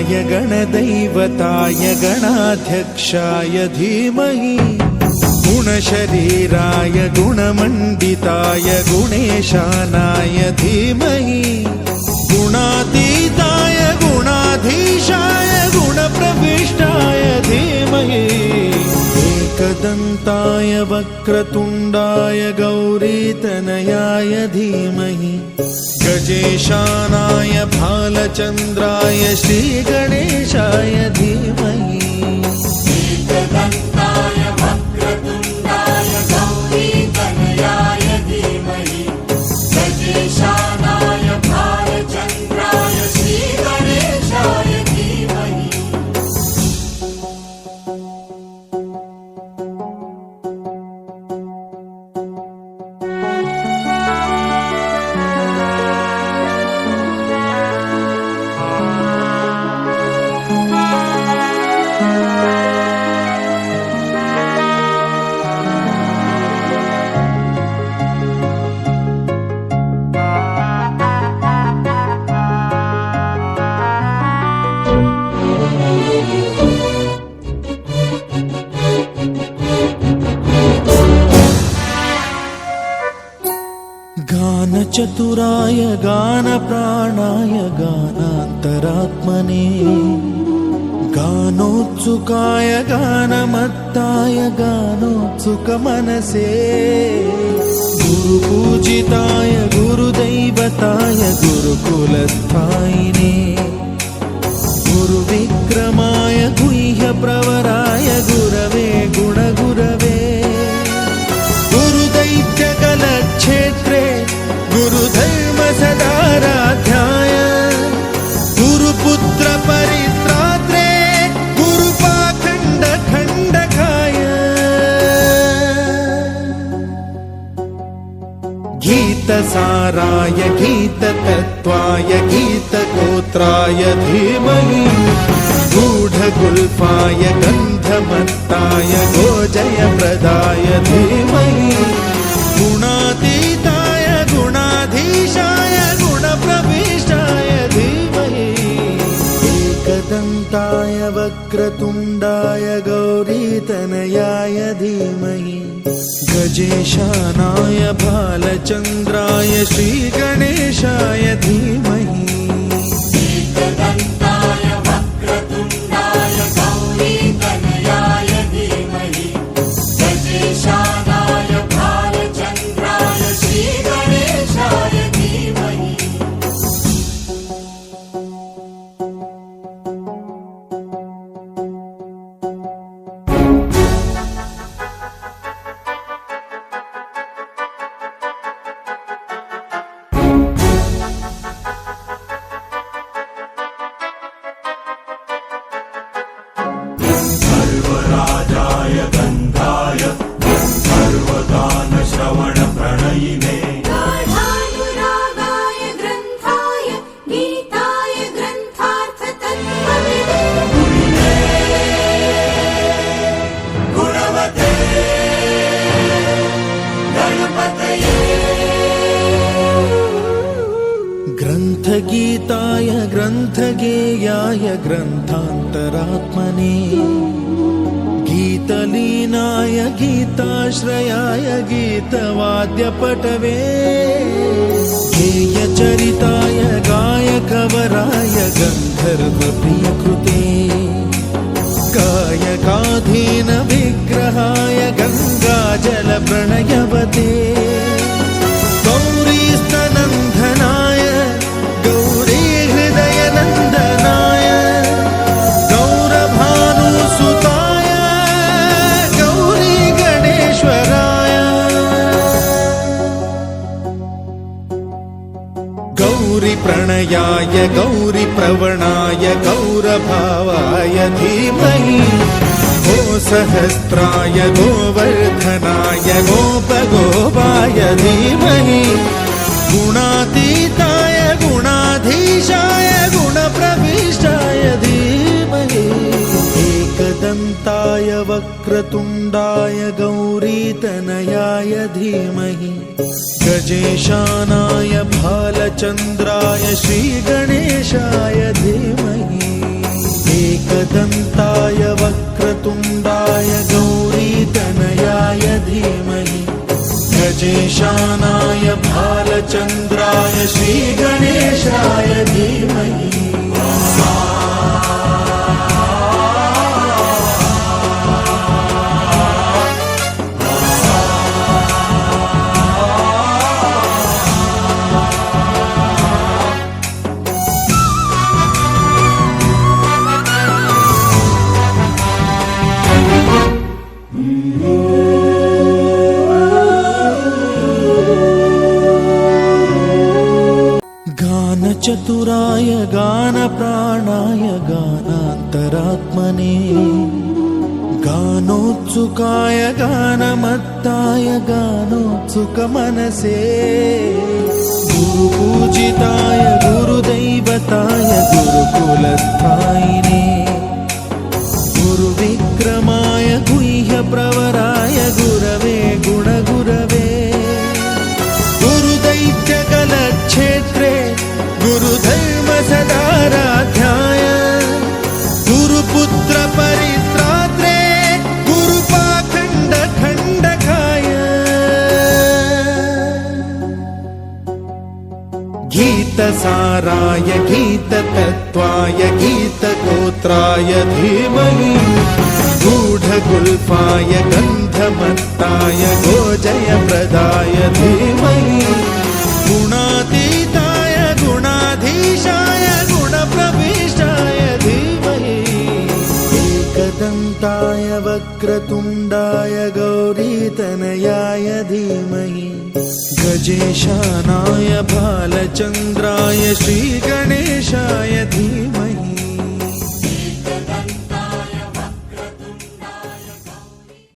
गणाधिपतये गणदैवताय गणाध्यक्षाय धीमहि गुणशरीराय गुणमण्डिताय गुणेशानाय धीमहि गुणातीताय गुणाधीशाय गुणप्रविष्टाय धीमहि एकदन्ताय वक्रतुण्डाय गौरीतनयाय धीमहि गजेशानाय भालचन्द्राय श्रीगणेशाय धीमहि एकदन्ताय वक्रतुण्डाय गौरीतनयाय धीमहि गजेशानाय भालचन्द्राय श्रीगणेशाय धीमहि गानचतुराय गानप्राणाय गानान्तरात्मने गानोत्सुकाय गानमत्ताय गानोत्सुकमनसे गुरुपूजिताय गुरुदैवताय गुरुकुलस्थायिने गुरुविक्रमाय गुह्यप्रवराय गुरवे गुणगुरवे गुरुदैत्यकलक्षेत्रे गुरुधर्मसदाराध्याय गुरुपुत्रपरित्रात्रे गुरुपाखण्डखण्डकाय गीतसाराय गीततत्त्वाय गीतगोत्राय धीमहि गूढगुल्फाय गन्धमत्ताय गोजयप्रदाय धीमहि गुणातीताय गुणाधीशाय गुणप्रविष्टाय धीमहि एकदन्ताय वक्रतुण्डाय गौरीतनयाय धीमहि गजेशानाय भालचन्द्राय श्रीगणेशाय धीमहि एकदन्ताय वक्रतुण्डाय गौरीतनयाय धीमहि गजेशानाय भालचन्द्राय श्रीगणेशाय धीमहि सर्वराजाय गन्धाय सर्वगानश्रवणप्रणयिने गाढानुरागाय ग्रन्थाय गीताय ग्रन्थार्थतत्त्वविदे गुणवते गणपतये ग्रन्थगीताय ग्रन्थगेयाय ग्रन्थान्तरात्मने गीतलीनाय गीताश्रयाय गीतवाद्यपटवे गेयचरिताय गायकवराय गन्धर्वप्रियकृते गायकाधीन विग्रहाय गङ्गाजलप्रणयवते गौरीस्तनन्दनाय गौरीहृदयनन्दनाय गौरभानुसुताय गौरीगणेश्वराय गौरीप्रणयाय गौरीप्रवणाय गौरभावाय धीमहि गोसहस्राय गोवर्धनाय गोपगोपाय धीमहि गुणातीताय गुणाधीशाय गुणप्रविष्टाय धीमहि एकदन्ताय वक्रतुण्डाय गौरीतनयाय धीमहि गजेशानाय भालचन्द्राय श्रीगणेशाय धीमहि एकदन्ताय वक्रतुण्डाय गौरीतनयाय धीमहि गजेशानाय भालचन्द्राय श्रीगणेशाय धीमहि गानचतुराय गानप्राणाय गानान्तरात्मने गानोत्सुकाय गानमत्ताय गानोत्सुकमनसे गुरुपूजिताय गुरुदैवताय गुरुकुलस्थायिने गुरुविक्रमाय गुह्यप्रवराय गुरवे गुणगुरवे गुरुदैत्यकलक्षेत्रे गुरुधर्म सदाराध्याय गुरुपुत्र परित्रात्रे गुरुपाखण्ड खण्डकाय गीतसाराय गीततत्त्वाय गीतगोत्राय धीमहि गूढगुल्फाय गन्धमत्ताय गोजयप्रदाय धीमहि गुणातीताय गुणाधीशाय गुणप्रविष्टाय धीमहि एकदन्ताय वक्रतुण्डाय गौरीतनयाय धीमहि गजेशानाय भालचन्द्राय श्रीगणेशाय धीमहि